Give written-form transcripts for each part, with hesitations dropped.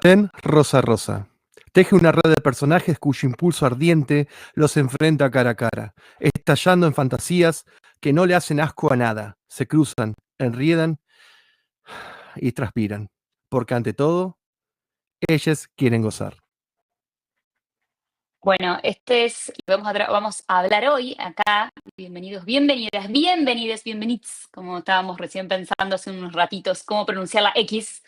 Sartén rosa rosa. Teje una red de personajes cuyo impulso ardiente los enfrenta cara a cara, estallando en fantasías que no le hacen asco a nada. Se cruzan, enriedan y transpiran, porque ante todo, ellas quieren gozar. Bueno, vamos a hablar hoy acá. Bienvenidos, bienvenidas, bienvenides, bienvenids, como estábamos recién pensando hace unos ratitos, cómo pronunciar la X.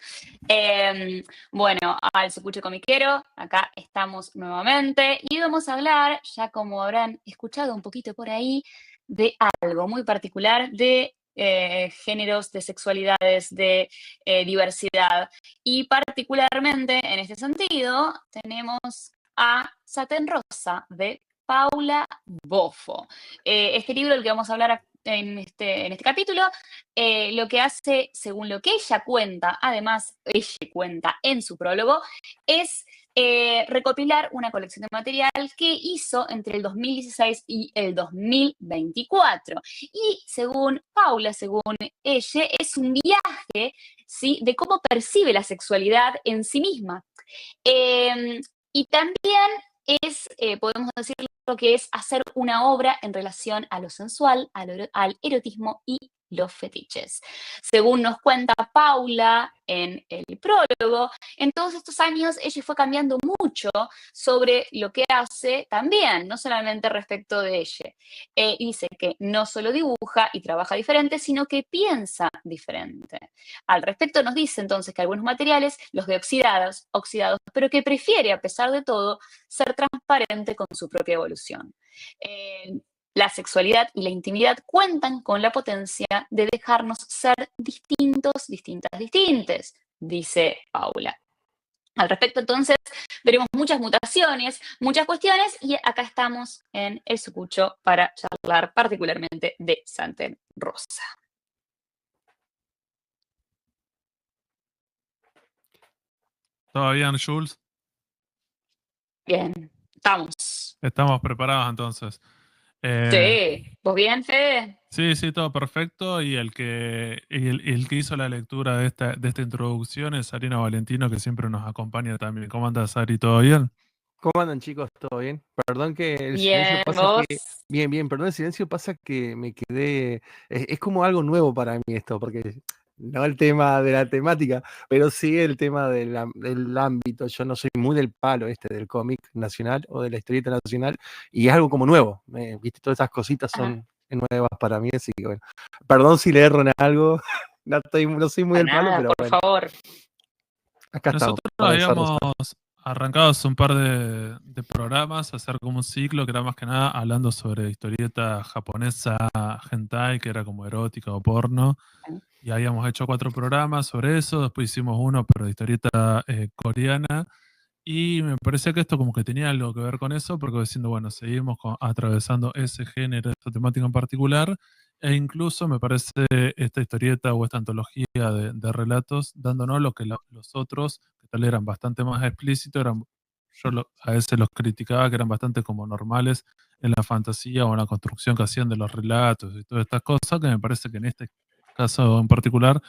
Bueno, al Sucucho Comiquero, acá estamos nuevamente y vamos a hablar, ya como habrán escuchado un poquito por ahí, de algo muy particular, de géneros, de sexualidades, de diversidad. Y particularmente en este sentido, tenemos a Satén Rosa de Paula Bofo. Este libro del que vamos a hablar en este capítulo, lo que hace, según lo que ella cuenta, además ella cuenta en su prólogo, es recopilar una colección de material que hizo entre el 2016 y el 2024. Y según Paula, según ella, es un viaje, ¿sí?, de cómo percibe la sexualidad en sí misma. Y también podemos decir lo que es hacer una obra en relación a lo sensual, al erotismo y los fetiches. Según nos cuenta Paula en el prólogo, en todos estos años ella fue cambiando mucho sobre lo que hace también, no solamente respecto de ella. Dice que no solo dibuja y trabaja diferente, sino que piensa diferente. Al respecto nos dice entonces que algunos materiales los ve oxidados, pero que prefiere, a pesar de todo, ser transparente con su propia evolución. La sexualidad y la intimidad cuentan con la potencia de dejarnos ser distintos, distintas, dice Paula. Al respecto, entonces, veremos muchas mutaciones, muchas cuestiones, y acá estamos en El Sucucho para charlar particularmente de Satén Rosa. ¿Todo bien, Jules? Bien, estamos. Estamos preparados entonces. Sí, ¿vos bien, Fede? Sí, todo perfecto. Y el que hizo la lectura de esta introducción es Sarina Valentino, que siempre nos acompaña también. ¿Cómo andas, Sari? ¿Todo bien? ¿Cómo andan, chicos? ¿Todo bien? Perdón que el silencio Bien, pasa ¿vos? que... Bien, perdón, el silencio pasa que me quedé... Es como algo nuevo para mí esto, porque no el tema de la temática, pero sí el tema del ámbito. Yo no soy muy del palo del cómic nacional o de la historieta nacional, y es algo como nuevo. ¿Viste? Todas esas cositas son nuevas para mí, así que bueno. Perdón si le erro en algo, no soy muy del palo, Nada, pero por bueno, favor. acá estamos Nosotros para habíamos desarrollar. arrancado hace un par de programas, hacer como un ciclo que era más que nada hablando sobre historieta japonesa, hentai, que era como erótica o porno. Y habíamos hecho 4 programas sobre eso, después hicimos uno, pero de historieta coreana. Y me parecía que esto como que tenía algo que ver con eso, porque diciendo, bueno, seguimos atravesando ese género, esta temática en particular, e incluso me parece esta historieta o esta antología de relatos, dándonos lo que los otros, que tal eran bastante más explícitos, a veces los criticaba, que eran bastante como normales en la fantasía o en la construcción que hacían de los relatos y todas estas cosas, que me parece que en este caso en particular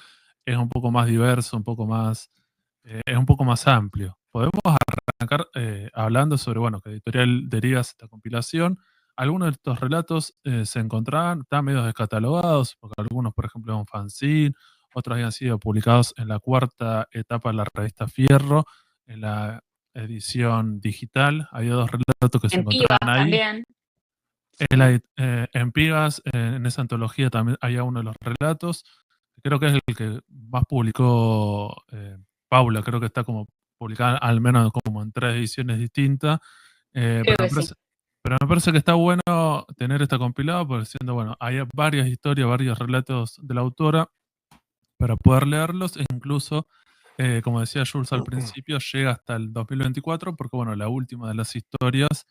es un poco más diverso, es un poco más amplio. Podemos arrancar hablando sobre, bueno, que Editorial deriva esta compilación. Algunos de estos relatos se encontraban, están medio descatalogados, porque algunos, por ejemplo, eran fanzine, otros habían sido publicados en la 4ª etapa de la revista Fierro, en la edición digital. Había 2 relatos que se En Pibas encontraban ahí. también. En Pigas, en esa antología también había uno de los relatos, que creo que es el que más publicó Paula, creo que está como publicada al menos como en 3 ediciones distintas, Creo que sí. pero me parece que está bueno tener esta compilado, porque siendo, bueno, hay varias historias, varios relatos de la autora para poder leerlos, e incluso, como decía Jules al principio, llega hasta el 2024, porque bueno, la última de las historias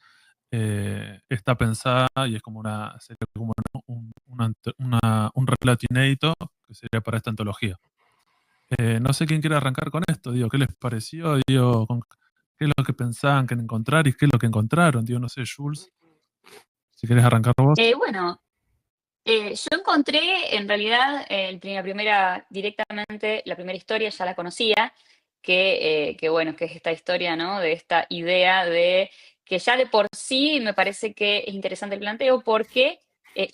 está pensada y es como sería como un relato inédito que sería para esta antología. No sé quién quiere arrancar con esto, digo, ¿qué les pareció? Digo, ¿qué es lo que pensaban que encontrar y qué es lo que encontraron? Digo, no sé, Jules, si querés arrancar vos. Bueno, yo encontré en realidad la primera historia ya la conocía, bueno, que es esta historia, ¿no? De esta idea de que ya de por sí me parece que es interesante el planteo porque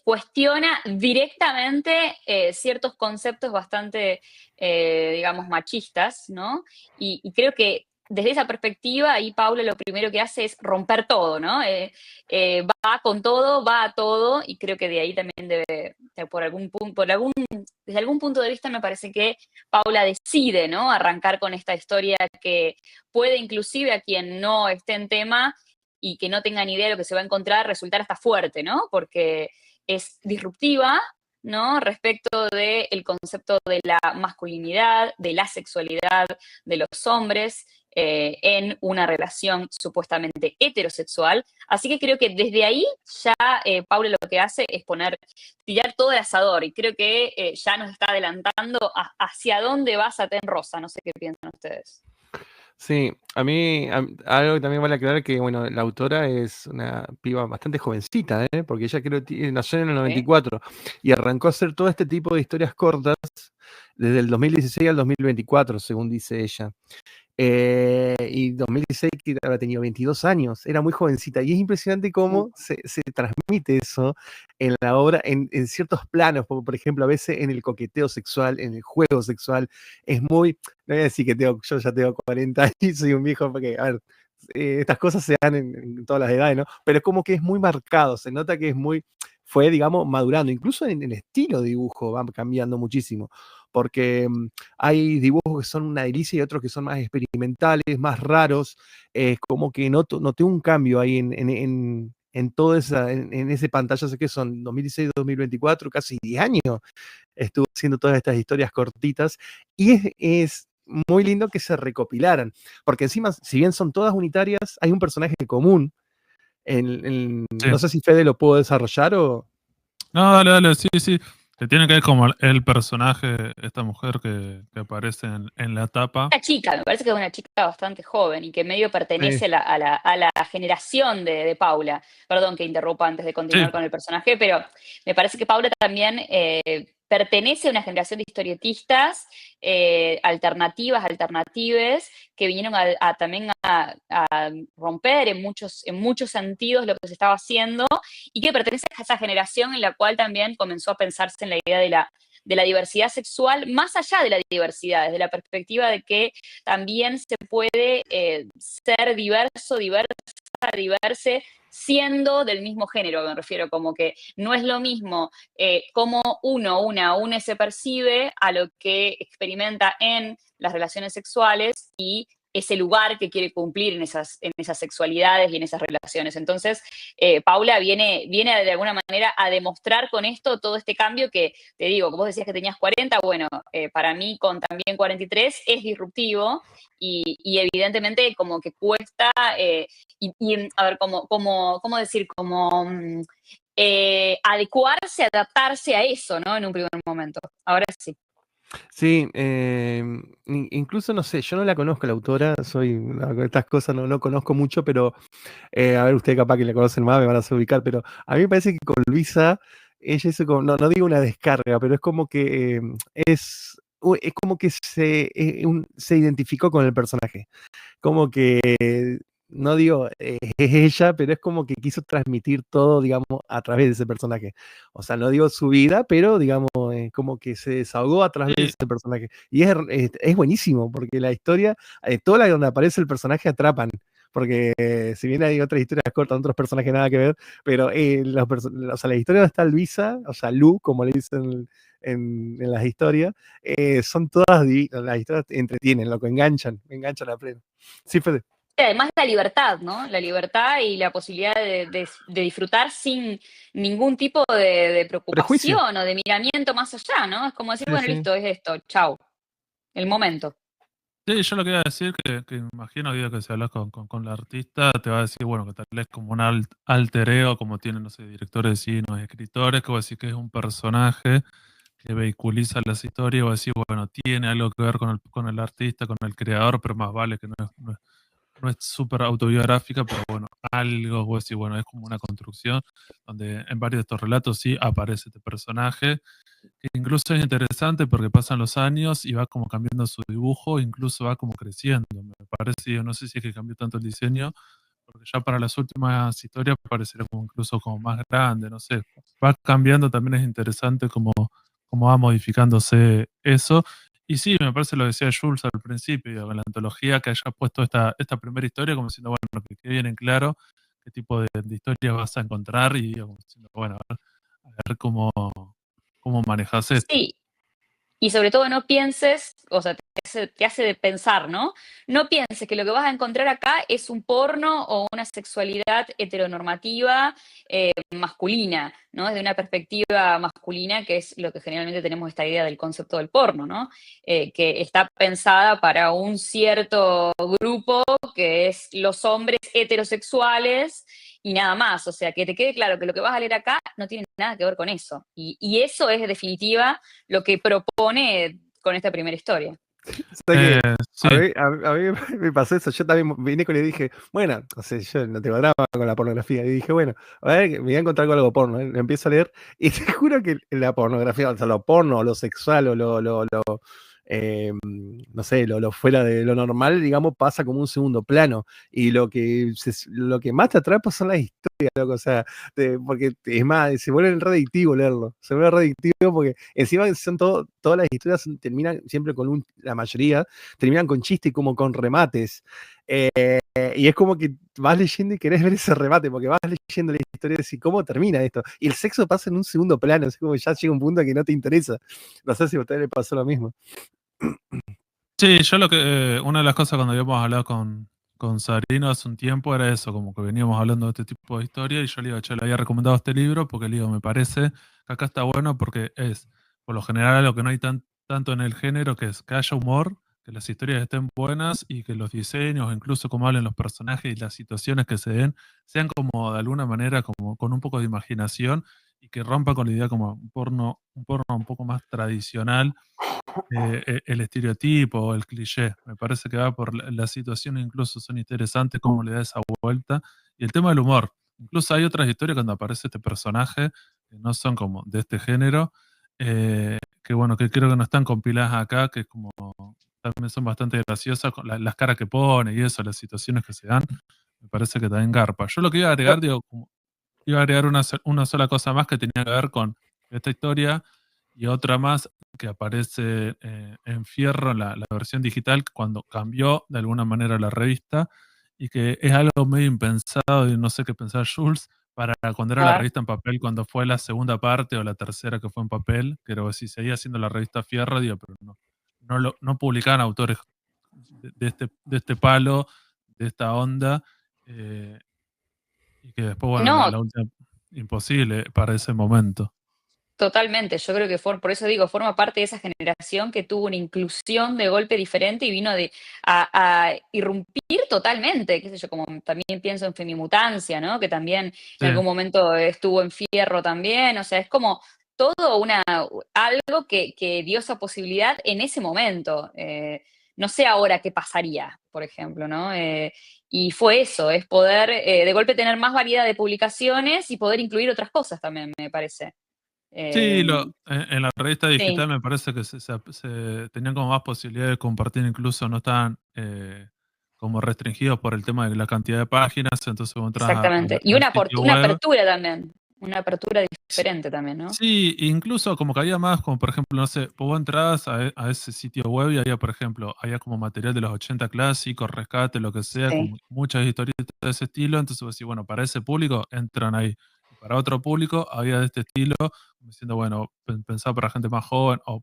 cuestiona directamente ciertos conceptos bastante, digamos, machistas, ¿no? Y creo que desde esa perspectiva, ahí Paula lo primero que hace es romper todo, ¿no? Va con todo, va a todo, y creo que de ahí también debe, desde algún punto de vista me parece que Paula decide, ¿no? Arrancar con esta historia que puede inclusive a quien no esté en tema y que no tenga ni idea de lo que se va a encontrar, resultar hasta fuerte, ¿no? Porque es disruptiva, ¿no? Respecto del concepto de la masculinidad, de la sexualidad de los hombres en una relación supuestamente heterosexual. Así que creo que desde ahí ya Paula lo que hace es tirar todo el asador y creo que ya nos está adelantando hacia dónde va Satén Rosa. No sé qué piensan ustedes. Sí, a mí algo que también vale aclarar que, bueno, la autora es una piba bastante jovencita, porque ella creo que nació en el 94 y arrancó a hacer todo este tipo de historias cortas desde el 2016 al 2024, según dice ella. Y 2016, que habrá tenido 22 años, era muy jovencita. Y es impresionante cómo se transmite eso en la obra, en ciertos planos, por ejemplo, a veces en el coqueteo sexual, en el juego sexual. Es muy, no voy a decir que yo ya tengo 40 y soy un viejo, porque, a ver, estas cosas se dan en todas las edades, ¿no? Pero es como que es muy marcado, se nota que fue, digamos, madurando. Incluso en el estilo de dibujo va cambiando muchísimo, porque hay dibujos que son una delicia y otros que son más experimentales, más raros. Como que noté un cambio ahí en todo en ese pantallazo que son 2016-2024, casi 10 años estuvo haciendo todas estas historias cortitas, y es muy lindo que se recopilaran, porque encima, si bien son todas unitarias, hay un personaje común. Sí. No sé si Fede lo puedo desarrollar o... No, dale, sí. Que tiene que ver como el personaje, esta mujer que aparece en la tapa. Una chica, me parece que es una chica bastante joven y que medio pertenece Sí. a la generación de Paula. Perdón que interrumpa antes de continuar Sí. con el personaje, pero me parece que Paula también pertenece a una generación de historietistas alternatives, que vinieron también a romper en muchos sentidos lo que se estaba haciendo y que pertenece a esa generación en la cual también comenzó a pensarse en la idea de la diversidad sexual, más allá de la diversidad, desde la perspectiva de que también se puede ser diverse, siendo del mismo género, me refiero, como que no es lo mismo cómo una se percibe a lo que experimenta en las relaciones sexuales y ese lugar que quiere cumplir en esas sexualidades y en esas relaciones. Entonces, Paula viene de alguna manera a demostrar con esto todo este cambio que, te digo, vos decías que tenías 40, bueno, para mí con también 43 es disruptivo y evidentemente como que cuesta, a ver, ¿cómo decir? Adecuarse, adaptarse a eso, ¿no? En un primer momento. Ahora sí. Sí, incluso no sé, yo no la conozco la autora, estas cosas no conozco mucho, pero a ver, ustedes capaz que la conocen más, me van a hacer ubicar, pero a mí me parece que con Luisa, ella hizo como, no digo una descarga, pero es como que es como que se identificó con el personaje, como que, no digo es ella, pero es como que quiso transmitir todo, digamos, a través de ese personaje. O sea, no digo su vida, pero digamos, como que se desahogó a través de ese personaje. Y es buenísimo, porque la historia, toda la donde aparece el personaje atrapan. Porque si bien hay otras historias cortas, otros personajes nada que ver, pero o sea, la historia donde está Luisa, o sea, Lu, como le dicen en las historias, son todas, las historias entretienen, lo que enganchan a pleno. Sí, Fede. Además la libertad, ¿no? La libertad y la posibilidad de disfrutar sin ningún tipo de Prejuicio. preocupación o de miramiento más allá, ¿no? Es como decir, Sí, bueno, sí. listo, es esto, chau, el momento. Sí, yo lo que iba a decir, que imagino que si hablas con la artista, te va a decir, bueno, que tal vez como un alter ego, como tienen, no sé, directores de cine o escritores, que vos decís que es un personaje que vehiculiza las historias, vos decís, bueno, tiene algo que ver con el artista, con el creador, pero más vale que no es súper autobiográfica, pero bueno, algo, vos decís, bueno, es como una construcción, donde en varios de estos relatos sí aparece este personaje, que incluso es interesante porque pasan los años y va como cambiando su dibujo, incluso va como creciendo. Me parece, yo no sé si es que cambió tanto el diseño, porque ya para las últimas historias parecería como incluso como más grande, no sé. Va cambiando, también es interesante cómo va modificándose eso. Y sí, me parece lo que decía Jules al principio, digo, en la antología que haya puesto esta primera historia como diciendo, bueno, que quede bien en claro qué tipo de historias vas a encontrar y digo, como diciendo, bueno, a ver cómo manejas esto. Sí, y sobre todo no pienses, o sea, te hace de pensar, ¿no? No pienses que lo que vas a encontrar acá es un porno o una sexualidad heteronormativa masculina, ¿no? Desde una perspectiva masculina, que es lo que generalmente tenemos esta idea del concepto del porno, ¿no? Que está pensada para un cierto grupo, que es los hombres heterosexuales y nada más. O sea, que te quede claro que lo que vas a leer acá no tiene nada que ver con eso. Y eso es, en definitiva, lo que propone con esta primera historia. O sea que Sí, a mí me pasó eso. Yo también vine con y dije, bueno, o sea, yo no tengo drama con la pornografía. Y dije, bueno, a ver, me voy a encontrar con algo porno. Lo empiezo a leer y te juro que la pornografía, o sea, lo porno, o lo sexual, o no sé, lo fuera de lo normal, digamos, pasa como un segundo plano. Y lo que más te atrapa son las historias, loco. O sea, porque es más, se vuelve re adictivo leerlo. Se vuelve re adictivo porque encima son todas las historias terminan siempre con la mayoría, terminan con chistes y como con remates. Y es como que vas leyendo y querés ver ese remate, porque vas leyendo la historia y decís, ¿cómo termina esto? Y el sexo pasa en un segundo plano, así como ya llega un punto que no te interesa. No sé si a ustedes les pasó lo mismo. sí, yo una de las cosas cuando habíamos hablado con Sarino hace un tiempo era eso, como que veníamos hablando de este tipo de historia y yo le digo, che, le había recomendado este libro porque le digo, me parece que acá está bueno porque es, por lo general, lo que no hay tanto en el género, que es que haya humor, que las historias estén buenas y que los diseños, incluso como hablen los personajes y las situaciones que se den, sean como de alguna manera como con un poco de imaginación y que rompa con la idea como un porno un poco más tradicional, el estereotipo, el cliché. Me parece que va por las situaciones, incluso son interesantes cómo le da esa vuelta. Y el tema del humor. Incluso hay otras historias cuando aparece este personaje que no son como de este género, que bueno, que creo que no están compiladas acá, que es como también son bastante graciosas con las caras que pone y eso, las situaciones que se dan. Me parece que también garpa. Yo lo que iba a agregar, digo, iba a agregar una sola cosa más que tenía que ver con esta historia y otra más que aparece en Fierro, en la versión digital, cuando cambió de alguna manera la revista y que es algo medio impensado y no sé qué pensar Jules, para cuando era A la ver. revista en papel, cuando fue la segunda parte o la tercera que fue en papel, pero si seguía siendo la revista Fierro, digo, pero no publicaban autores de este palo, de esta onda. eh, y que después, bueno, la, No, la última, imposible para ese momento. totalmente. Yo creo que por eso digo, forma parte de esa generación que tuvo una inclusión de golpe diferente y vino a irrumpir totalmente, qué sé yo, como también pienso en Femimutancia, ¿no? Que también Sí, en algún momento estuvo en Fierro también. O sea, es como todo algo que dio esa posibilidad en ese momento. No sé ahora qué pasaría, por ejemplo, ¿no? Y fue eso, es poder de golpe tener más variedad de publicaciones y poder incluir otras cosas también, me parece. sí, Eh, en la revista sí, digital me parece que se tenían como más posibilidades de compartir, incluso no estaban como restringidos por el tema de la cantidad de páginas, entonces vos entras exactamente. Y al sitio una web. apertura también, una apertura diferente también, ¿no? Sí, incluso como que había más, como por ejemplo, no sé, vos entrabas a ese sitio web y había, por ejemplo, había como material de los 80 clásicos, rescate, lo que sea, Sí. como muchas historietas de ese estilo, entonces vos decís, bueno, para ese público entran ahí. Y para otro público había de este estilo, como diciendo, bueno, pensaba para gente más joven o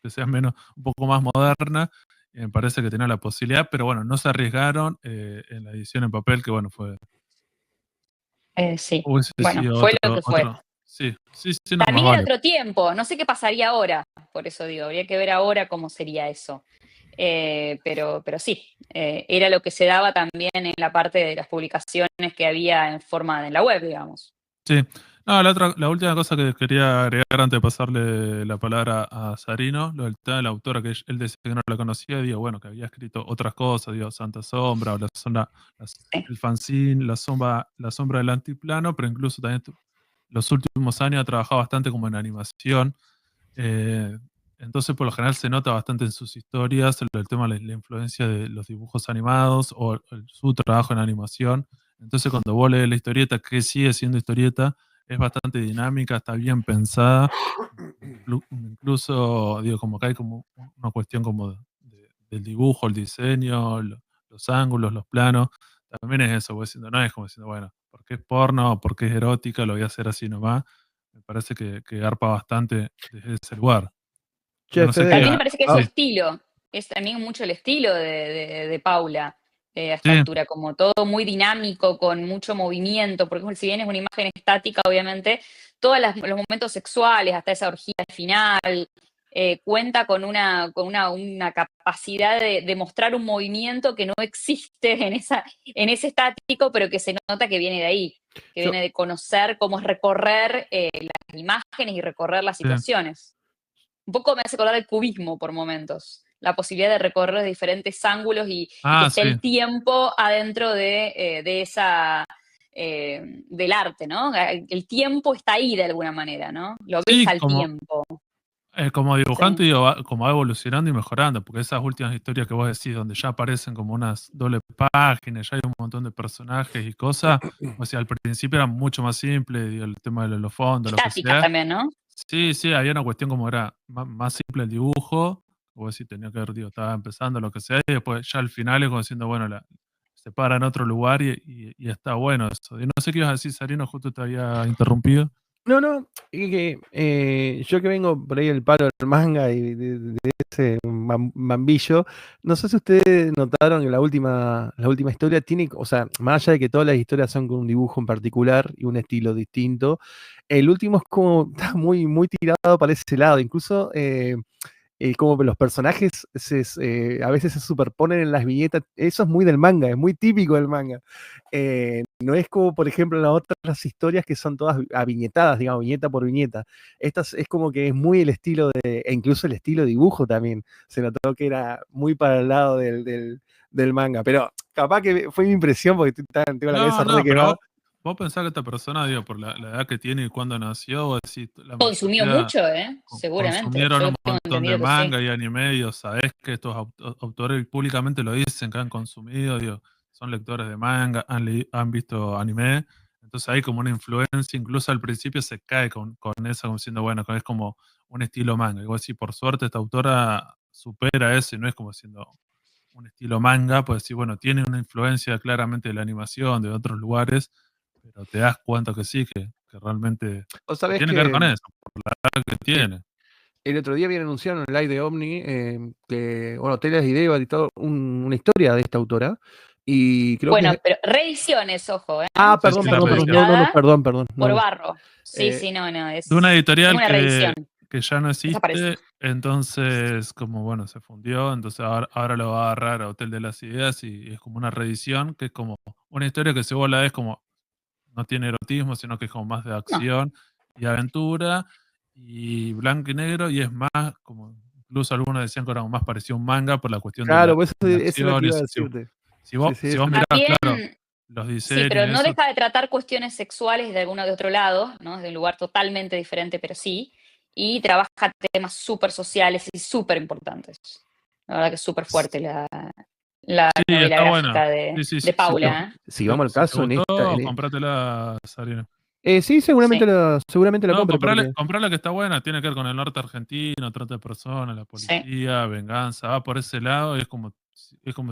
que sea menos, un poco más moderna, y me parece que tenía la posibilidad, pero bueno, no se arriesgaron en la edición en papel, que bueno, Sí. hubiese Bueno, sido fue lo que fue. sí, sí, sí, no, más También era vale. otro tiempo, no sé qué pasaría ahora, por eso digo, habría que ver ahora cómo sería eso. Pero sí, era lo que se daba también en la parte de las publicaciones que había en forma de la web, digamos. Sí. No, la última cosa que quería agregar antes de pasarle la palabra a Sarino, lo del tema de la autora, que él decía que no la conocía, digo, bueno, que había escrito otras cosas, digo, Santa Sombra, o Sí. el fanzine, la sombra del antiplano, pero incluso también los últimos años ha trabajado bastante como en animación, Eh, entonces, por lo general, se nota bastante en sus historias el tema de la influencia de los dibujos animados o su trabajo en animación. Entonces, cuando vos lees la historieta, que sigue siendo historieta, es bastante dinámica, está bien pensada. Incluso, digo, como que hay como una cuestión como del dibujo, el diseño, los ángulos, los planos. También es eso, no es como diciendo, bueno, porque es porno, porque es erótica, lo voy a hacer así nomás. Me parece que garpa bastante desde ese lugar. Pero Che, no sé Fede, También qué. me parece que es su Sí, estilo, es también mucho el estilo de Paula a esta sí, altura, como todo muy dinámico, con mucho movimiento, porque si bien es una imagen estática, obviamente, todos los momentos sexuales, hasta esa orgía final, cuenta con una capacidad de mostrar un movimiento que no existe en ese estático, pero que se nota que viene de ahí, que yo, viene de conocer cómo es recorrer las imágenes y recorrer las sí. situaciones. Un poco me hace acordar el cubismo por momentos, la posibilidad de recorrer diferentes ángulos y que Ah, esté sí. el tiempo adentro de esa, del arte, ¿no? El tiempo está ahí de alguna manera, ¿no? Lo ves Sí, al tiempo. como dibujante, Sí. digo, como va evolucionando y mejorando, porque esas últimas historias que vos decís, donde ya aparecen como unas doble páginas, ya hay un montón de personajes y cosas, o sea, al principio era mucho más simple, digo, el tema de los fondos, lo que Estáticas sea. también, ¿no? Sí, sí, había una cuestión como era más simple el dibujo, o decir, tenía que ver, digo, estaba empezando, lo que sea, y después ya al final es como diciendo, bueno, se para en otro lugar y está bueno eso. Y no sé qué ibas a decir, Sarino, justo te había interrumpido. no, no, es que yo que vengo por ahí del palo del manga y de ese mambillo, no sé si ustedes notaron que la última historia tiene, o sea, más allá de que todas las historias son con un dibujo en particular y un estilo distinto, el último es como, está muy, muy tirado para ese lado, incluso como los personajes a veces se superponen en las viñetas, eso es muy del manga, es muy típico del manga. No es como, por ejemplo, las otras historias que son todas aviñetadas, digamos, viñeta por viñeta. Estas es como que es muy el estilo e incluso el estilo de dibujo también. Se notó que era muy para el lado del manga, pero capaz que fue mi impresión porque tengo la No, cabeza re no, pero quemada. vos pensás que esta persona, digo, por la edad que tiene y cuándo nació, vos decís, la Consumió mayoría mucho, ¿eh? Seguramente. consumieron Yo un tengo montón de entendido que sí. manga y anime, digo, sabés que estos autores públicamente lo dicen, que han consumido, digo, son lectores de manga, han visto anime, entonces hay como una influencia, incluso al principio se cae con eso, como diciendo, bueno, que es como un estilo manga. Y vos decís, por suerte esta autora supera eso y no es como siendo un estilo manga, pues decir, bueno, tiene una influencia claramente de la animación, de otros lugares, pero te das cuenta que sí, que realmente O que sabés tiene que ver que con eso, que tiene. el otro día habían anunciado en el live de Omni que, bueno, Telas y Deva ha editado una historia de esta autora. Y creo Bueno, que. pero reediciones, ojo, ¿eh? Ah, Sí, perdón, sí, la perdón, perdón. No, reedición. no, no, Publicada perdón, perdón. No, por no. Barro. Sí, Eh, sí, no, no, De una es editorial una reedición. que ya no Desapareció. existe, entonces como bueno, se fundió, entonces ahora lo va a agarrar a Hotel de las Ideas y es como una reedición, que es como una historia que si vos la ves como no tiene erotismo, sino que es como más de No. acción y aventura y blanco y negro y es más como, incluso algunos decían que era como más parecido a un manga por la cuestión claro, pues de la eso es lo acción que y iba a eso. decirte. Si Sí, vos, sí, si eso. vos mirás, claro, También, los sí, diseños pero y no eso, deja de tratar cuestiones sexuales de alguno de otro lado, ¿no? Es de un lugar totalmente diferente, pero sí. Y trabaja temas súper sociales y súper importantes. La verdad que es súper fuerte la sí, novela está gráfica bueno. Sí, sí, de Bueno, Paula, ¿eh? si vamos al si te caso en esta. gustó, comprátela, Sarina. Sí, seguramente Sí, la No, compre porque. comprala que está buena, tiene que ver con el norte argentino, trata de personas, la sí. policía, venganza, va por ese lado, y es como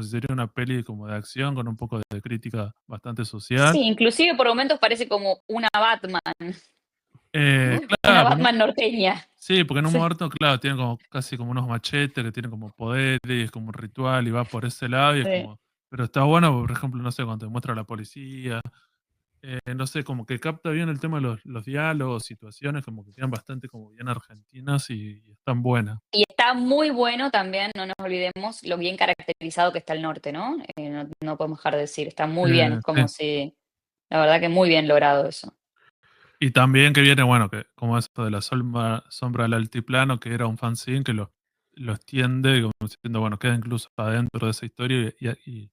si sería una peli como de acción con un poco de crítica bastante social. Sí, inclusive por momentos parece como una Batman, una Claro, Batman norteña. sí, porque en un Sí, muerto, claro, tiene como casi como unos machetes que tienen como poderes, y es como un ritual y va por ese lado y es sí. como, pero está bueno, por ejemplo, no sé, cuando te muestra a la policía, no sé, como que capta bien el tema de los diálogos, situaciones, como que quedan bastante como bien argentinas y están buenas. Y está muy bueno también, no nos olvidemos, lo bien caracterizado que está el norte, ¿no? No podemos dejar de decir, está muy bien, es Sí. como si, la verdad que muy bien logrado eso. Y también que viene, bueno, que como esto de la sombra del altiplano, que era un fanzine que lo extiende, como diciendo, bueno, queda incluso adentro de esa historia y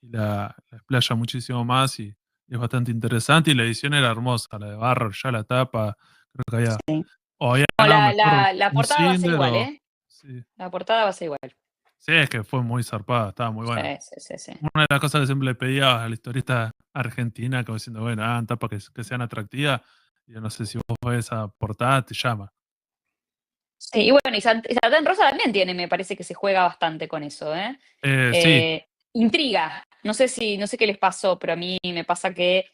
la explaya muchísimo más y es bastante interesante. Y la edición era hermosa, la de Barro, ya la tapa, creo que había Sí. O había No, ganado mejor la un portada va a ser Cinder igual, o... ¿eh? Sí. La portada va a ser igual. Sí, es que fue muy zarpada, estaba muy Sí, buena. sí. Una de las cosas que siempre le pedía a la historieta argentina, como diciendo, bueno, hagan tapas que sean atractivas. Yo no sé si vos ves esa portada, te llama. Sí, y bueno, y Satán Rosa también tiene, me parece que se juega bastante con eso, ¿eh? Sí, Intriga. No sé qué les pasó, pero a mí me pasa que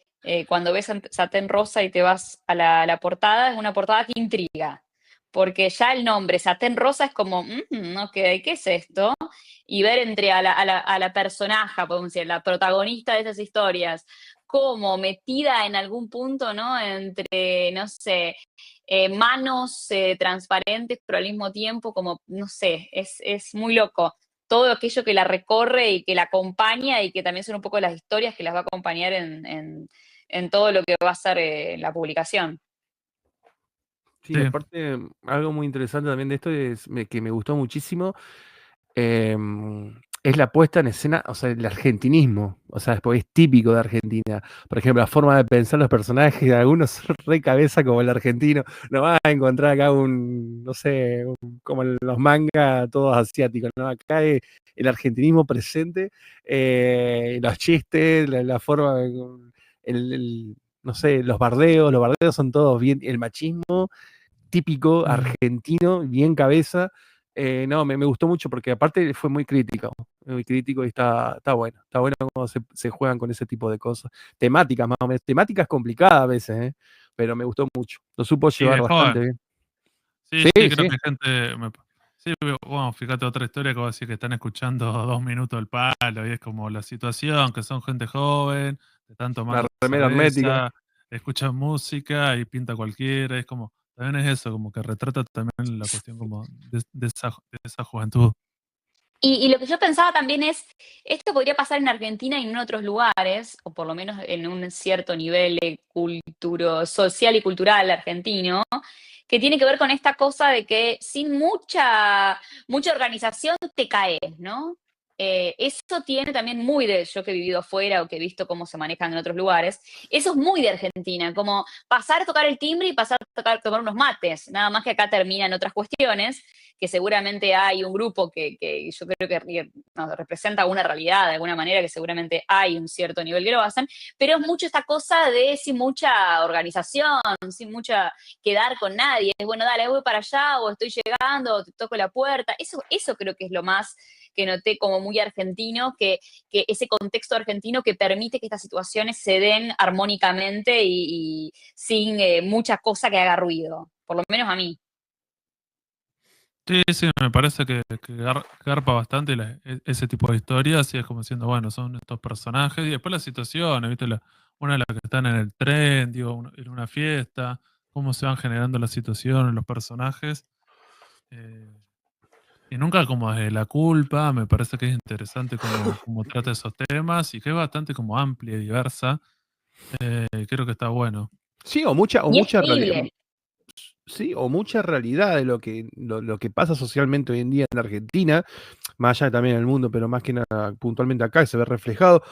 cuando ves Satén Rosa y te vas a la portada, es una portada que intriga. Porque ya el nombre, Satén Rosa, es como, ok, ¿qué es esto? Y ver entre a la personaje, podemos decir, la protagonista de esas historias, como metida en algún punto, ¿no? Entre, no sé, manos transparentes, pero al mismo tiempo como, no sé, es muy loco. Todo aquello que la recorre y que la acompaña y que también son un poco las historias que las va a acompañar en todo lo que va a ser la publicación. Sí, sí. aparte, algo muy interesante también de esto es que me gustó muchísimo, es la puesta en escena, o sea, el argentinismo, o sea, porque es típico de Argentina. Por ejemplo, la forma de pensar los personajes, algunos son re cabeza como el argentino, no vas a encontrar acá no sé, como en los mangas todos asiáticos, ¿no? Acá es el argentinismo presente, los chistes, la forma, no sé, los bardeos son todos bien, el machismo típico argentino, bien cabeza. No, me gustó mucho porque aparte fue muy crítico y está bueno. Está bueno cómo se juegan con ese tipo de cosas. Temáticas más o menos, temáticas complicadas a veces, pero me gustó mucho. Lo supo Y llevar de bastante joven. bien. Sí, Sí, sí, creo sí, que gente... Sí, bueno, fíjate otra historia que vos decís que están escuchando 2 minutos el palo y es como la situación, que son gente joven, están la tomando remera hermética. cerveza, escuchan música y pinta cualquiera, es como, también es eso, como que retrata también la cuestión como de esa juventud. Y lo que yo pensaba también es, esto podría pasar en Argentina y en otros lugares, o por lo menos en un cierto nivel social y cultural argentino, que tiene que ver con esta cosa de que sin mucha organización te caes, ¿no? Eso tiene también muy de, yo que he vivido afuera o que he visto cómo se manejan en otros lugares, eso es muy de Argentina, como pasar a tocar el timbre y pasar a tomar unos mates, nada más que acá terminan otras cuestiones, que seguramente hay un grupo que yo creo que no, representa una realidad de alguna manera, que seguramente hay un cierto nivel que lo hacen, pero es mucho esta cosa de sin mucha organización, sin mucha quedar con nadie, es bueno, dale, voy para allá, o estoy llegando, o te toco la puerta, eso creo que es lo más que noté como muy argentino, que ese contexto argentino que permite que estas situaciones se den armónicamente y sin mucha cosa que haga ruido, por lo menos a mí. Sí, sí, me parece que garpa bastante ese tipo de historias y es como diciendo, bueno, son estos personajes y después las situaciones, ¿viste? Una de las que están en el tren, digo, en una fiesta, cómo se van generando las situaciones, los personajes. eh, y nunca como desde la culpa, me parece que es interesante cómo trata esos temas y que es bastante como amplia y diversa. Creo que está bueno. Sí, o mucha, Y es realidad. creíble. Sí, o mucha realidad de lo que pasa socialmente hoy en día en Argentina, más allá también en el mundo, pero más que nada puntualmente acá se ve reflejado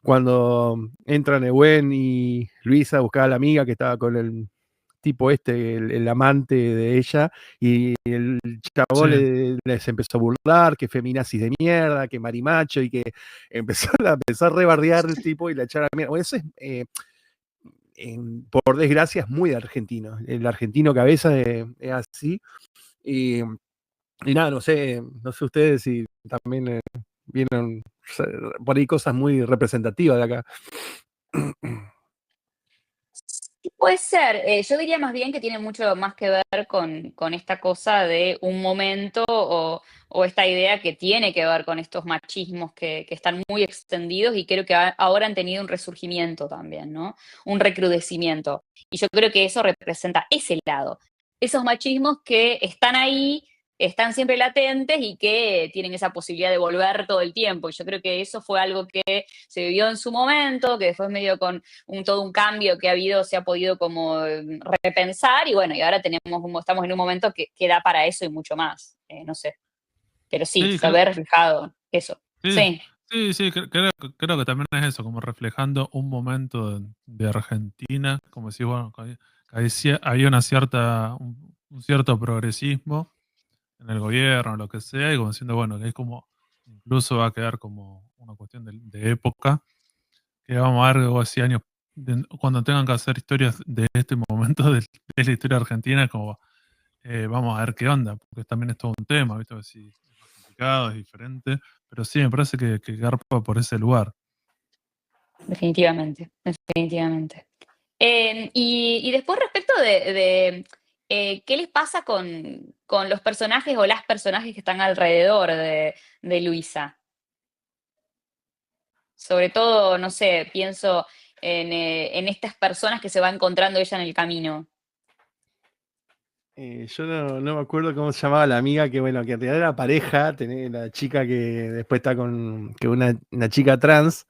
cuando entran Ehuen y Luisa a buscar a la amiga que estaba con el tipo el amante de ella, y el Sí, chabón les empezó a burlar, que feminazis de mierda, que marimacho, y que empezó a rebardear el tipo y la echar a la mierda. Bueno, eso es, por desgracia, es muy argentino. El argentino cabeza es así. Y, y nada, no sé ustedes si también vieron por ahí cosas muy representativas de acá. Sí, puede ser. Yo diría más bien que tiene mucho más que ver con esta cosa de un momento o esta idea que tiene que ver con estos machismos que están muy extendidos y creo que ahora han tenido un resurgimiento también, ¿no? Un recrudecimiento. Y yo creo que eso representa ese lado. Esos machismos que están ahí, están siempre latentes y que tienen esa posibilidad de volver todo el tiempo. Y yo creo que eso fue algo que se vivió en su momento, que después medio con todo un cambio que ha habido, se ha podido como repensar y bueno, y ahora estamos en un momento que da para eso y mucho más, no sé, pero sí, sí, se ve reflejado eso, sí, sí. sí, sí, creo que también es eso, como reflejando un momento de Argentina, como decís, bueno, que había una cierta, un un cierto progresismo en el gobierno, lo que sea, y como diciendo, bueno, que es como, incluso va a quedar como una cuestión de época, que vamos a ver algo así años, cuando tengan que hacer historias de este momento de la historia argentina, como vamos a ver qué onda, porque también es todo un tema, ¿viste? Si es más complicado, es diferente, pero sí, me parece que garpa por ese lugar. Definitivamente, definitivamente. Y después respecto qué les pasa con los personajes o las personajes que están alrededor de Luisa. Sobre todo, no sé, pienso en estas personas que se va encontrando ella en el camino. Yo no me acuerdo cómo se llamaba la amiga, que bueno, que en realidad era pareja, tenés la chica que después está con que una chica trans,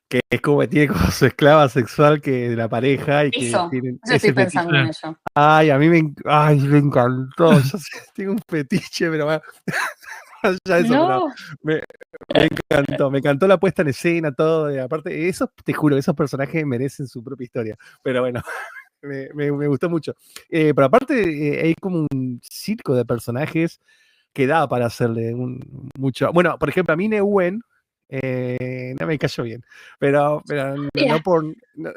que es como que tiene como su esclava sexual que de la pareja y que tienen Eso estoy ese fetiche. pensando en eso. Ay, a mí me encantó. Yo tengo un fetiche, pero bueno, ya eso, pero No, me encantó la puesta en escena, todo. Y aparte, eso, te juro, esos personajes merecen su propia historia. Pero bueno, me gustó mucho. Pero aparte, hay como un circo de personajes que da para hacerle mucho. Bueno, por ejemplo, a mí Nehuen no me cayó bien, pero mira,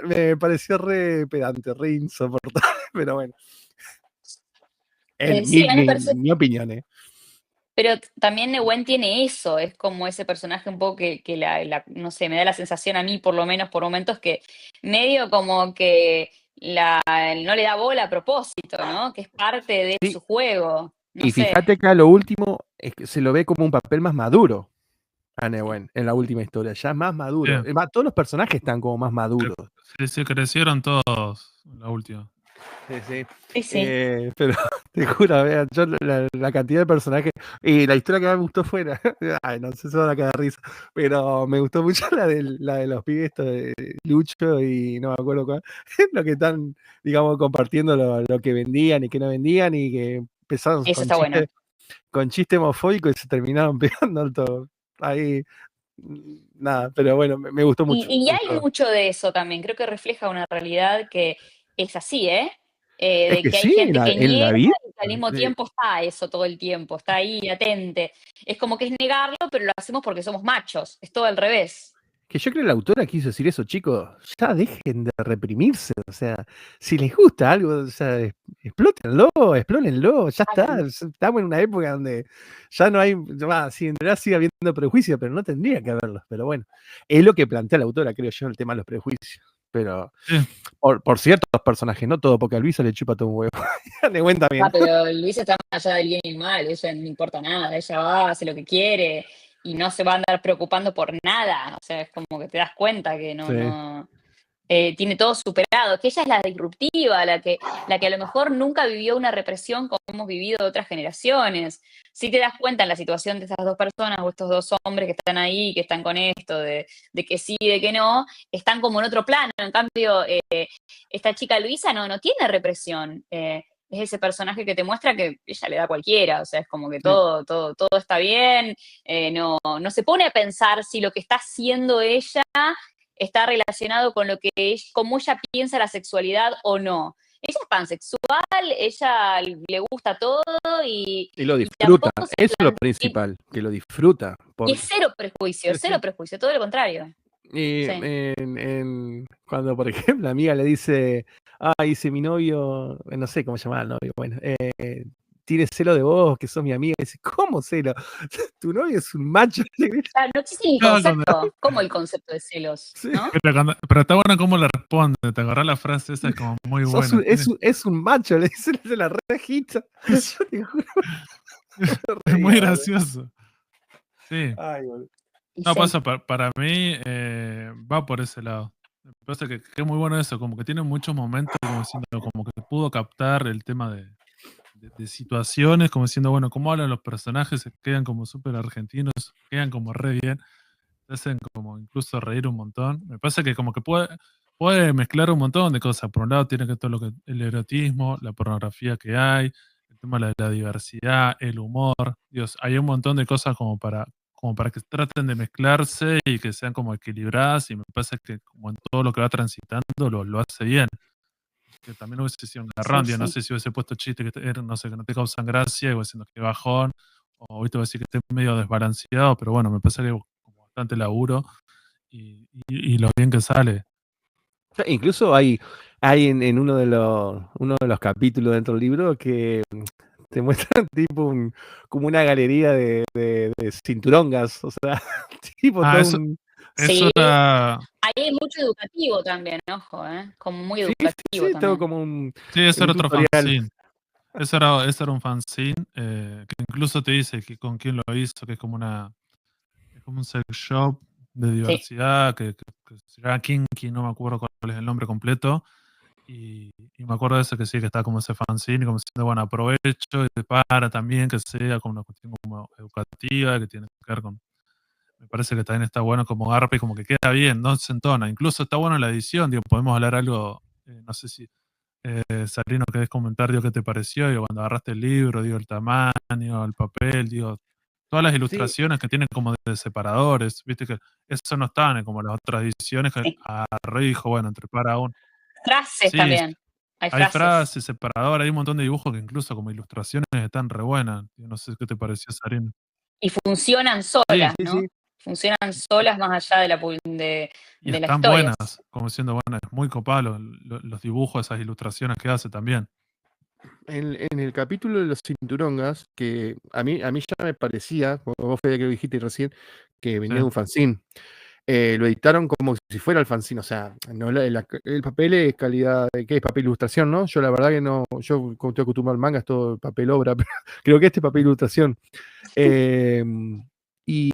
me pareció re pedante, re insoportable, pero bueno, sí, a mí me parece. mi opinión, Pero también Nehuen tiene eso, es como ese personaje un poco que no sé, me da la sensación a mí, por lo menos por momentos, que medio como que no le da bola a propósito, ¿no? Que es parte de Sí, su juego, no y sé. fíjate que a lo último es que se lo ve como un papel más maduro a Nehuen en la última historia, ya más maduro. Bien. Todos los personajes están como más maduros. Sí, crecieron todos en la última. Sí. Sí, sí. Pero te juro, vean, yo la cantidad de personajes y la historia que más me gustó fue ay, no sé si van a quedar risa, pero me gustó mucho la de los pibes esto de Lucho y no me acuerdo cuál, lo que están, digamos, compartiendo lo que vendían y que no vendían y que empezaron Eso está bueno. con chiste homofóbico y se terminaron pegando todo. Ahí, nada, pero bueno, me gustó mucho. Y Me hay gustó. mucho de eso también, creo que refleja una realidad que es así, ¿eh? Es De que que hay sí, gente que en niega la vida. y que al mismo tiempo está eso todo el tiempo, está ahí latente. Es como que es negarlo, pero lo hacemos porque somos machos, es todo al revés. Que yo creo que la autora quiso decir eso, chicos, ya dejen de reprimirse, o sea, si les gusta algo, o sea, explórenlo, ya está, Hagan. estamos en una época donde ya no hay, sí, en realidad sigue habiendo prejuicios, pero no tendría que haberlos, pero bueno, es lo que plantea la autora, creo yo, el tema de los prejuicios, pero Sí. por ciertos personajes, no todo, porque a Luisa le chupa todo un huevo, de buen también. Pero Luisa está más allá del bien y el mal, ella no importa nada, ella va, hace lo que quiere y no se va a andar preocupando por nada, o sea, es como que te das cuenta que Sí. tiene todo superado, que ella es la disruptiva, la que a lo mejor nunca vivió una represión como hemos vivido otras generaciones. Si te das cuenta en la situación de estas dos personas o estos dos hombres que están ahí, que están con esto, de que sí y de que no, están como en otro plano. En cambio, esta chica Luisa no tiene represión. Es ese personaje que te muestra que ella le da a cualquiera, o sea, es como que Sí. todo está bien, no se pone a pensar si lo que está haciendo ella está relacionado con cómo ella piensa la sexualidad o no. Ella es pansexual, ella le gusta todo y Y lo y disfruta, tampoco se eso es lo plan- y, principal, que lo disfruta, y es sí, sí. cero prejuicio, todo lo contrario. Y Sí. cuando, por ejemplo, la amiga le dice, dice mi novio, no sé cómo se llama el novio, bueno, tiene celo de vos, que sos mi amiga, y dice, ¿cómo celo? Tu novio es un macho. Ah, no existe ni No, cuando- concepto, como el concepto de celos, Sí, ¿no? pero está bueno cómo le responde. Te agarrás la frase, esa es como muy buena. es un macho, le dice de la rejita. Yo te juro, me Es muy reía, boludo. gracioso. Sí. Ay, boludo. Y No, sí. pasa, para mí va por ese lado. Me parece que es muy bueno eso, como que tiene muchos momentos, como diciendo, como que pudo captar el tema de situaciones, como diciendo, bueno, cómo hablan los personajes, se quedan como súper argentinos, quedan como re bien, te hacen como incluso reír un montón. Me pasa que como que puede mezclar un montón de cosas. Por un lado tiene que todo lo que el erotismo, la pornografía que hay, el tema de la diversidad, el humor. Dios, hay un montón de cosas como para que traten de mezclarse y que sean como equilibradas y me pasa que como en todo lo que va transitando lo hace bien. que también hubiese sido un Sí, garrón, no sí. sé si hubiese puesto chistes no sé, que no te causan gracia, y vos diciendo que bajón, o viste, decir que esté medio desbalanceado, pero bueno, me parece que como bastante laburo y lo bien que sale. Incluso hay en uno de los capítulos dentro del libro que te muestran tipo como una galería de cinturongas, o sea, tipo todo Eso un... Sí, era. ahí hay mucho educativo también, ojo, como muy Sí, educativo sí, todo también. como un Sí, ese era otro tutorial. fanzine. Ese era un fanzine que incluso te dice que con quién lo hizo, que es como un sex shop de Sí. diversidad, que se llama Kinky, no me acuerdo cuál es el nombre completo. Y me acuerdo de ese que sí, que está como ese fanzine, como diciendo, bueno, aprovecho y para también que sea como una cuestión como educativa, que tiene que ver con. Me parece que también está bueno como garpa y como que queda bien, no se entona. Incluso está bueno la edición, digo, podemos hablar algo, no sé si Sarino, ¿querés comentar, digo, qué te pareció? Digo, cuando agarraste el libro, digo, el tamaño, el papel, digo, todas las Sí, ilustraciones que tienen como de separadores, viste que eso no están como las otras ediciones que Sí. agarré y dijo, bueno, entre para uno. Frases Sí, también. Hay hay frases. frases, separador, hay un montón de dibujos que incluso como ilustraciones están re buenas. Yo no sé qué te pareció, Sarino. Y funcionan Sí, solas, sí, ¿no? sí. Funcionan solas más allá de y de la están historia. buenas, como siendo buenas, es muy copado los dibujos, esas ilustraciones que hace también. En el capítulo de los cinturongas, que a mí ya me parecía, como vos Fede, que lo dijiste recién, que venía Sí. de un fanzine. Lo editaron como si fuera el fanzine, o sea, no, el papel es calidad, ¿qué es? Papel ilustración, ¿no? Yo la verdad que no, yo como estoy acostumbrado al manga, es todo papel obra, pero creo que este es papel ilustración. Eh, y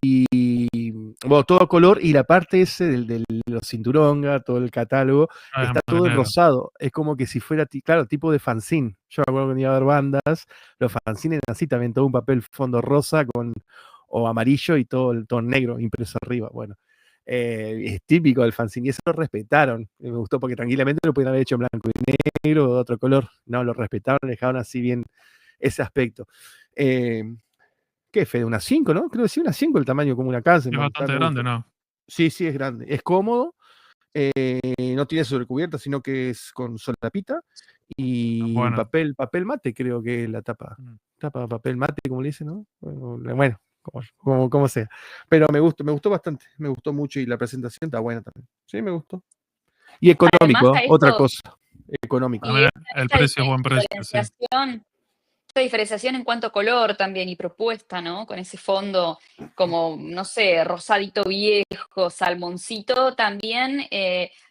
bueno, todo a color, y la parte ese de los cinturonga, todo el catálogo, Ah, es en está blanco y todo en negro. rosado. Es como que si fuera, claro, tipo de fanzine. Yo me acuerdo que iba a ver bandas, los fanzines eran así también, todo un papel fondo rosa o amarillo y todo el tono negro impreso arriba. Bueno, es típico del fanzine y eso lo respetaron. Me gustó porque tranquilamente lo podían haber hecho en blanco y negro o de otro color. No, lo respetaron, dejaron así bien ese aspecto. Eh, ¿Qué, Fede? Una 5, ¿no? Creo que sí, una 5 el tamaño como una Es Kanzenban. bastante Me grande, gustó. ¿no? Sí, sí, es grande. Es cómodo, no tiene sobrecubierta, sino que es con solapita Tan y bueno. papel mate, creo que es la tapa. Mm. Tapa de papel mate, como le dicen, ¿no? Bueno, como sea. Pero me gustó bastante, me gustó mucho y la presentación está buena también. Sí, me gustó. Y Además económico, a otra esto, cosa, económico. y También el precio es buen precio, sí. esta diferenciación en cuanto a color también y propuesta, ¿no? Con ese fondo como, no sé, rosadito viejo, salmoncito, también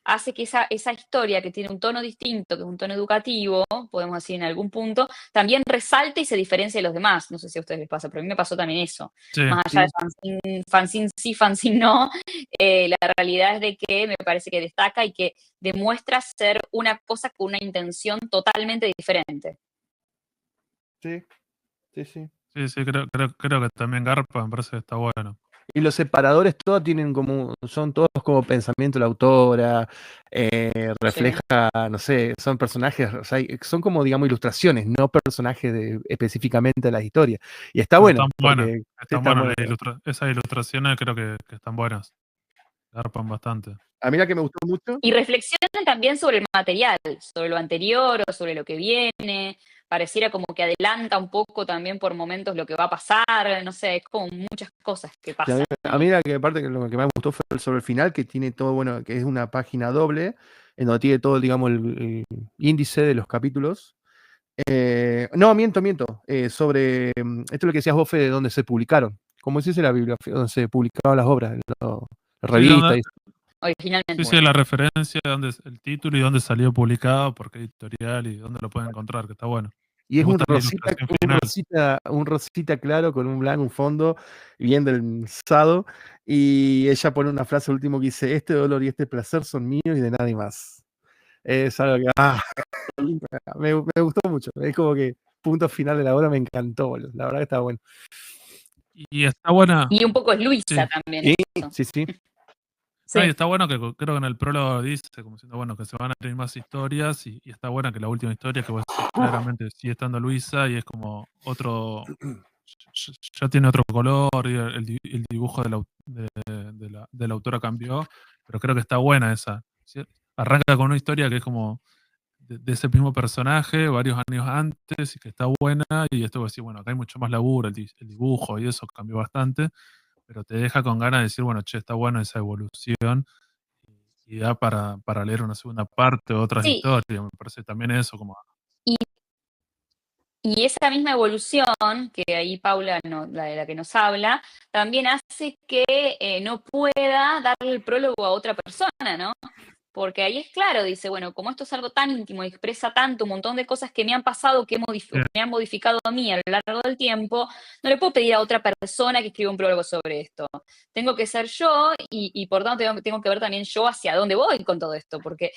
hace que esa historia que tiene un tono distinto, que es un tono educativo, podemos decir en algún punto, también resalte y se diferencie de los demás. No sé si a ustedes les pasa, pero a mí me pasó también eso. Sí, Más allá Sí, de fanzine sí, fanzine no, la realidad es de que me parece que destaca y que demuestra ser una cosa con una intención totalmente diferente. sí, sí, sí. sí, creo que también Garpa me parece que está bueno. Y los separadores todos son todos como pensamiento de la autora, Sí. refleja, no sé, son personajes, o sea, son como, digamos, ilustraciones, no personajes específicamente de la historia. Y está Pero bueno, porque sí están están buenas buenos. esas ilustraciones creo que están buenas. Garpan bastante. A mí la que me gustó mucho, Y reflexionan también sobre el material, sobre lo anterior o sobre lo que viene. Pareciera como que adelanta un poco también por momentos lo que va a pasar. No sé, es como muchas cosas que sí, a mí, pasan a mí ahí. la que parte que lo que más me gustó fue sobre el final, que tiene todo, bueno, que es una página doble, en donde tiene todo, digamos, el índice de los capítulos. No, miento. Esto es lo que decías vos, Fede, de donde se publicaron. Como decís en la bibliografía, donde se publicaban las obras, las Sí, revistas. Originalmente. sí, Bueno. la referencia, el título y dónde salió publicado, por qué editorial y dónde lo pueden encontrar, que está bueno. Y Me es un gusta la rosita, ilustración un final. rosita, un rosita claro con un blanco, un fondo, bien delmsado. Y ella pone una frase último que dice: este dolor y este placer son míos y de nadie más. Es algo que me gustó mucho. Es como que punto final de la obra me encantó, boludo. La verdad que está bueno. Y está buena, Y un poco es sí. Luisa también Sí, eso. sí. No, y Sí. está bueno que creo que en el prólogo dice, como diciendo, bueno, que se van a tener más historias, y está buena que la última historia, que vos decís, claramente sigue estando Luisa, y es como ya tiene otro color, y el dibujo de la autora cambió, pero creo que está buena esa. ¿Sí? Arranca con una historia que es como de ese mismo personaje varios años antes y que está buena, y esto vos decís, bueno, acá hay mucho más laburo, el dibujo y eso cambió bastante, pero te deja con ganas de decir, bueno, che, está buena esa evolución y da para leer una segunda parte o otras Sí, historias. Me parece también eso como... y, y esa misma evolución, que ahí Paula, la de la que nos habla, también hace que no pueda darle el prólogo a otra persona, ¿no? Porque ahí es claro, dice, bueno, como esto es algo tan íntimo y expresa tanto un montón de cosas que me han pasado, que me han modificado a mí a lo largo del tiempo, no le puedo pedir a otra persona que escriba un prólogo sobre esto. Tengo que ser yo y por tanto tengo que ver también yo hacia dónde voy con todo esto, porque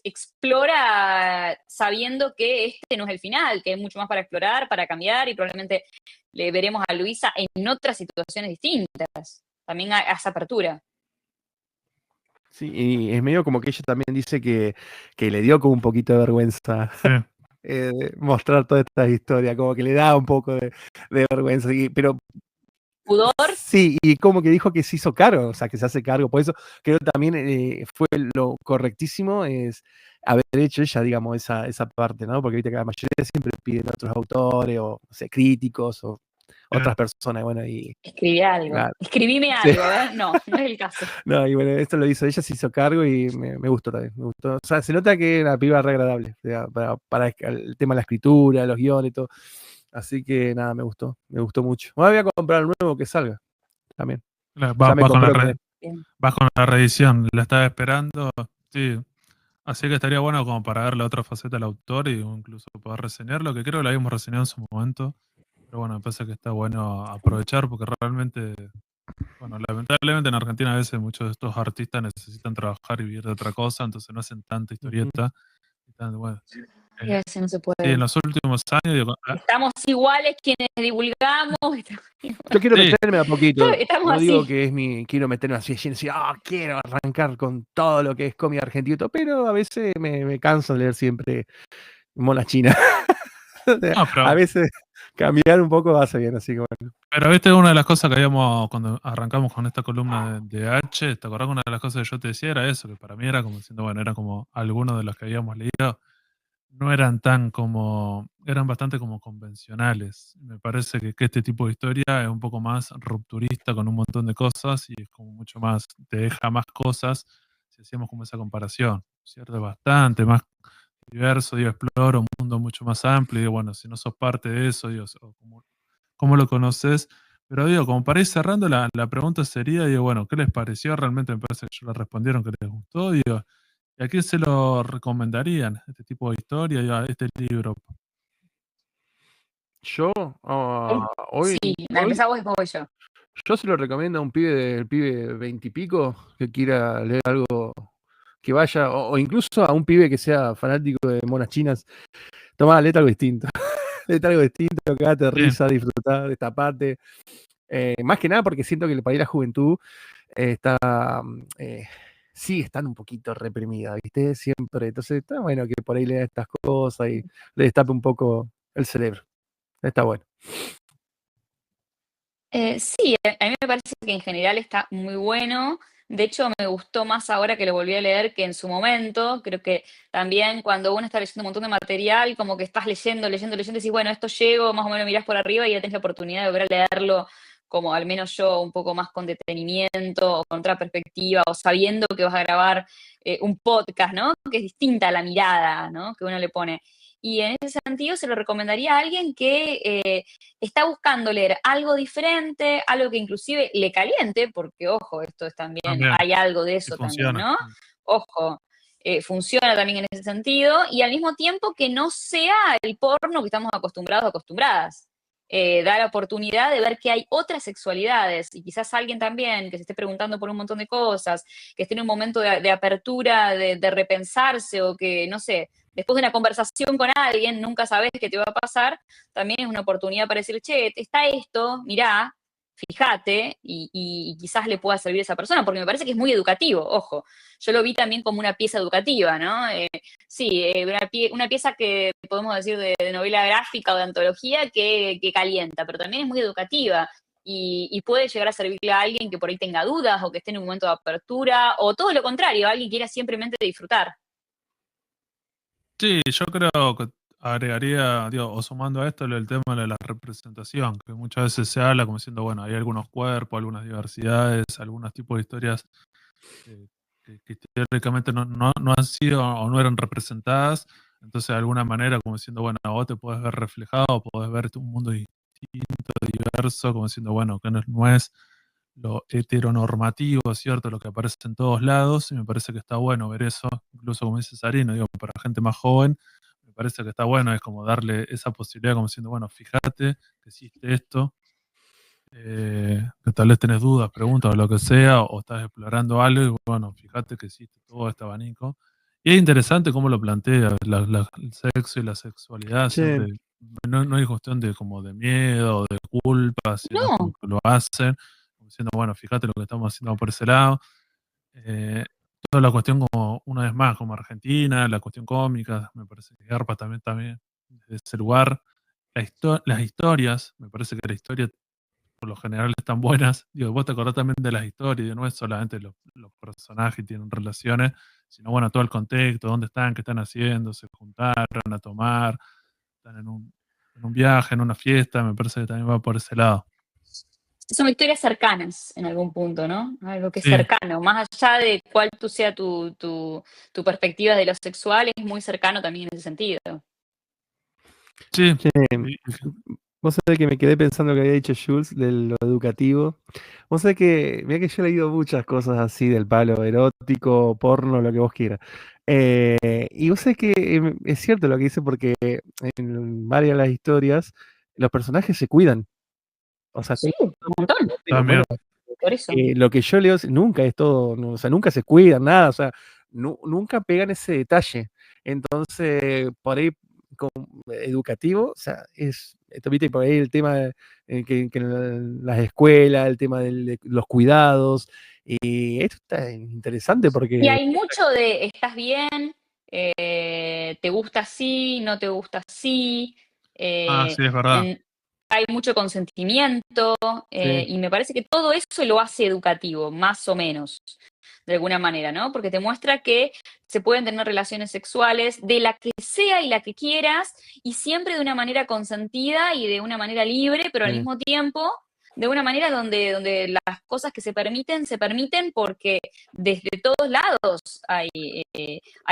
explora sabiendo que este no es el final, que hay mucho más para explorar, para cambiar, y probablemente le veremos a Luisa en otras situaciones distintas. También a esa apertura. Sí, y es medio como que ella también dice que le dio como un poquito de vergüenza Sí, mostrar toda esta historia, como que le da un poco de vergüenza, pero Pudor. sí, y como que dijo que se hizo cargo, o sea, que se hace cargo, por eso creo también fue lo correctísimo es haber hecho ella, digamos, esa parte, ¿no? Porque viste que la mayoría siempre piden otros autores o, no sé, críticos o sí. otras personas, bueno, y Escribí algo. claro, Escribime sí. algo, ¿eh? No, no es el caso. No, y bueno, esto lo hizo ella, se hizo cargo y me gustó también, me gustó. O sea, se nota que era una piba re agradable, o sea, para el tema de la escritura, los guiones y todo. Así que nada, me gustó mucho. Me voy a comprar el nuevo que salga también. Claro, Ya me vas con compré la el primero. Bien. vas con la reedición, la estaba esperando, sí. Así que estaría bueno como para ver la otra faceta del autor y incluso poder reseñarlo, que creo que lo habíamos reseñado en su momento. Pero bueno, me parece que está bueno aprovechar porque realmente, bueno, lamentablemente en Argentina a veces muchos de estos artistas necesitan trabajar y vivir de otra cosa, entonces no hacen tanta Ujú. historieta. Bueno, Y a veces no se sí, en puede. los últimos años, digo, Estamos iguales quienes divulgamos. Yo quiero sí, meterme a poquito. Estamos No digo así. que quiero meterme así, decir, quiero arrancar con todo lo que es cómic argentino, y todo, pero a veces me canso de leer siempre monas chinas. no, A veces cambiar un poco hace bien, así que bueno. pero viste, una de las cosas que habíamos, cuando arrancamos con esta columna de H, ¿te acordás que una de las cosas que yo te decía era eso? Que para mí era como diciendo, bueno, era como algunos de los que habíamos leído, no eran tan como, eran bastante como convencionales. Me parece que este tipo de historia es un poco más rupturista con un montón de cosas y es como mucho más, te deja más cosas si hacemos como esa comparación, ¿cierto? Es bastante más diverso, digo, explora un mundo mucho más amplio, y digo, bueno, si no sos parte de eso, digo, o cómo lo conoces. Pero digo, como para ir cerrando, la pregunta sería, digo, bueno, ¿qué les pareció? Realmente me parece que ya le respondieron que les gustó, digo, ¿y a quién se lo recomendarían este tipo de historia, digo, este libro? Yo, hoy, Sí, hoy, empezá vos y después voy yo. yo se lo recomiendo a un pibe 20 y pico que quiera leer algo que vaya, o incluso a un pibe que sea fanático de monas chinas. Tomá, léete algo distinto. Léete algo distinto, quédate Sí. risa, disfrutar, destapate. Más que nada porque siento que para ir a la juventud está, sigue estando un poquito reprimida, ¿viste? Siempre. Entonces está bueno que por ahí lea estas cosas y le destape un poco el cerebro. Está bueno. Sí, a mí me parece que en general está muy bueno. De hecho, me gustó más ahora que lo volví a leer que en su momento. Creo que también cuando uno está leyendo un montón de material, como que estás leyendo, leyendo, leyendo, y decís, bueno, esto llego, más o menos mirás por arriba y ya tenés la oportunidad de volver a leerlo, como al menos yo, un poco más con detenimiento, o con otra perspectiva, o sabiendo que vas a grabar un podcast, ¿no? Que es distinta a la mirada, ¿no? Que uno le pone. Y en ese sentido se lo recomendaría a alguien que está buscando leer algo diferente, algo que inclusive le caliente, porque ojo, esto es también, También, hay algo de y eso también, funciona. ¿no? Ojo, funciona también en ese sentido, y al mismo tiempo que no sea el porno que estamos acostumbrados o acostumbradas. Da la oportunidad de ver que hay otras sexualidades, y quizás alguien también que se esté preguntando por un montón de cosas, que esté en un momento de apertura, de repensarse, o que, no sé, después de una conversación con alguien, nunca sabes qué te va a pasar, también es una oportunidad para decir, che, está esto, mirá, fíjate, y quizás le pueda servir a esa persona, porque me parece que es muy educativo, ojo. Yo lo vi también como una pieza educativa, ¿no? Sí, una pieza que podemos decir de novela gráfica o de antología que calienta, pero también es muy educativa. Y puede llegar a servirle a alguien que por ahí tenga dudas o que esté en un momento de apertura, o todo lo contrario, alguien que quiera simplemente disfrutar. Sí, yo creo que agregaría, digo, o sumando a esto el tema de la representación, que muchas veces se habla como diciendo, bueno, hay algunos cuerpos, algunas diversidades, algunos tipos de historias que teóricamente no han sido o no eran representadas. Entonces, de alguna manera, como diciendo, bueno, vos te podés ver reflejado, podés ver un mundo distinto, diverso, como diciendo, bueno, que no es lo heteronormativo, ¿cierto? Lo que aparece en todos lados, y me parece que está bueno ver eso, incluso como dice Sarino, digo, para gente más joven, me parece que está bueno, es como darle esa posibilidad, como diciendo, bueno, fíjate que existe esto, que tal vez tenés dudas, preguntas o lo que sea, o estás explorando algo, y bueno, fíjate que existe todo este abanico. Y es interesante cómo lo plantea, el sexo y la sexualidad, Sí, siempre, no hay cuestión de como de miedo o de culpa, sino como No, que lo hacen, como diciendo, bueno, fíjate lo que estamos haciendo por ese lado. Eh, Toda la cuestión como, una vez más, como Argentina, la cuestión cómica, me parece que Garpa también, desde ese lugar. Las historias, me parece que la historia por lo general están buenas. Digo, vos te acordás también de las historias, no es solamente los personajes tienen relaciones, sino bueno, todo el contexto, dónde están, qué están haciendo, se juntaron a tomar, están en un viaje, en una fiesta, me parece que también va por ese lado. son historias cercanas en algún punto, ¿no? Algo que es Sí, cercano, más allá de cuál sea tu perspectiva de lo sexual, es muy cercano también en ese sentido. sí. che, Y- vos sabés que me quedé pensando que había dicho Jules de lo educativo. Vos sabés que, mira que yo he leído muchas cosas así del palo erótico, porno, lo que vos quieras. Y vos sabés que es cierto lo que dice porque en varias de las historias los personajes se cuidan. O sea, Sí, un montón, digo, También. bueno, por eso. lo que yo leo nunca es todo, o sea, nunca se cuidan, nada, o sea, nunca pegan ese detalle. Entonces, por ahí, como educativo, o sea, viste, por ahí el tema que en las escuelas, el tema de los cuidados, y esto está interesante Y porque, hay mucho de estás bien, te gusta así, no te gusta así, Sí, es verdad. hay mucho consentimiento, sí, y me parece que todo eso lo hace educativo, más o menos, de alguna manera, ¿no? Porque te muestra que se pueden tener relaciones sexuales de la que sea y la que quieras, y siempre de una manera consentida y de una manera libre, pero al sí. mismo tiempo de una manera donde las cosas que se permiten porque desde todos lados hay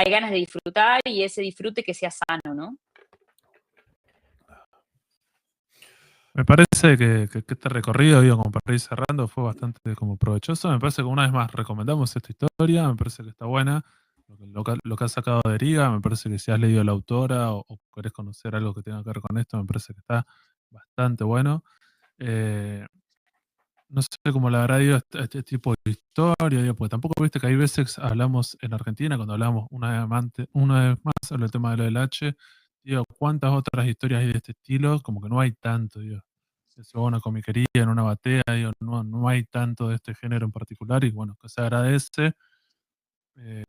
ganas de disfrutar y ese disfrute que sea sano, ¿no? Me parece que este recorrido, digo, como para ir cerrando, fue bastante como provechoso. Me parece que una vez más recomendamos esta historia, me parece que está buena. Lo que has sacado de Eriga, me parece que si has leído a la autora o querés conocer algo que tenga que ver con esto, me parece que está bastante bueno. Eh, no sé cómo le habrá ido este tipo de historia, digo, porque tampoco viste que hay veces hablamos en Argentina, cuando hablamos una vez más sobre el tema del LH, digo, ¿cuántas otras historias hay de este estilo? Como que no hay tanto, digo. Eso, una comiquería, en una batea, digo, no hay tanto de este género en particular, y bueno, que se agradece.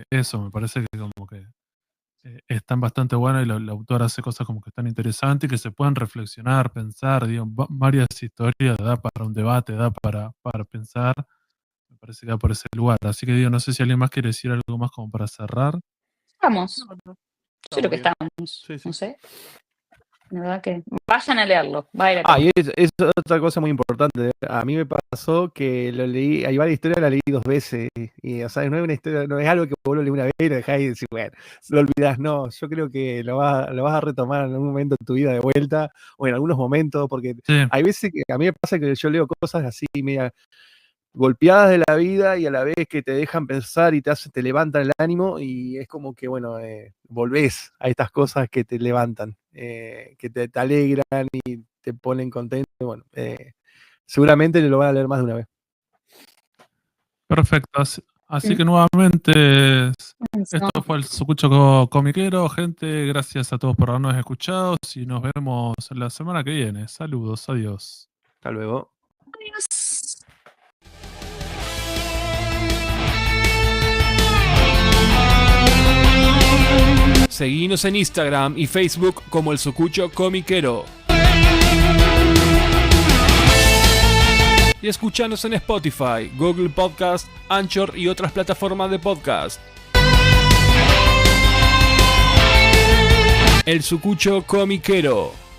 Eso, me parece que como que están bastante buenas y la autora hace cosas como que están interesantes y que se pueden reflexionar, pensar, digo, varias historias da para un debate, da para pensar, me parece que va por ese lugar. Así que digo, no sé si alguien más quiere decir algo más como para cerrar. Vamos, No, no, yo creo que bien. estamos, Sí, sí. no sé, la verdad que vayan a leerlo, vale la Ah, pena. y es otra cosa muy importante. A mí me pasó que lo leí, hay varias historias, la leí 2 veces. Y, o sea, no es una historia, no es algo que vos lo lees una vez y lo dejás y decís, bueno, lo olvidás. No, yo creo que lo vas a retomar en algún momento de tu vida de vuelta, o en algunos momentos, porque Sí, hay veces que a mí me pasa que yo leo cosas así, media golpeadas de la vida y a la vez que te dejan pensar y te levantan el ánimo y es como que, bueno, volvés a estas cosas que te levantan, que te alegran y te ponen contento. Bueno, seguramente lo van a leer más de una vez. perfecto. Así que nuevamente, esto No, fue el Sucucho Comiquero. Gente, gracias a todos por habernos escuchado y nos vemos la semana que viene. Saludos, adiós. Hasta luego. adiós. Seguinos en Instagram y Facebook como El Sucucho Comiquero. Y escuchanos en Spotify, Google Podcast, Anchor y otras plataformas de podcast. El Sucucho Comiquero.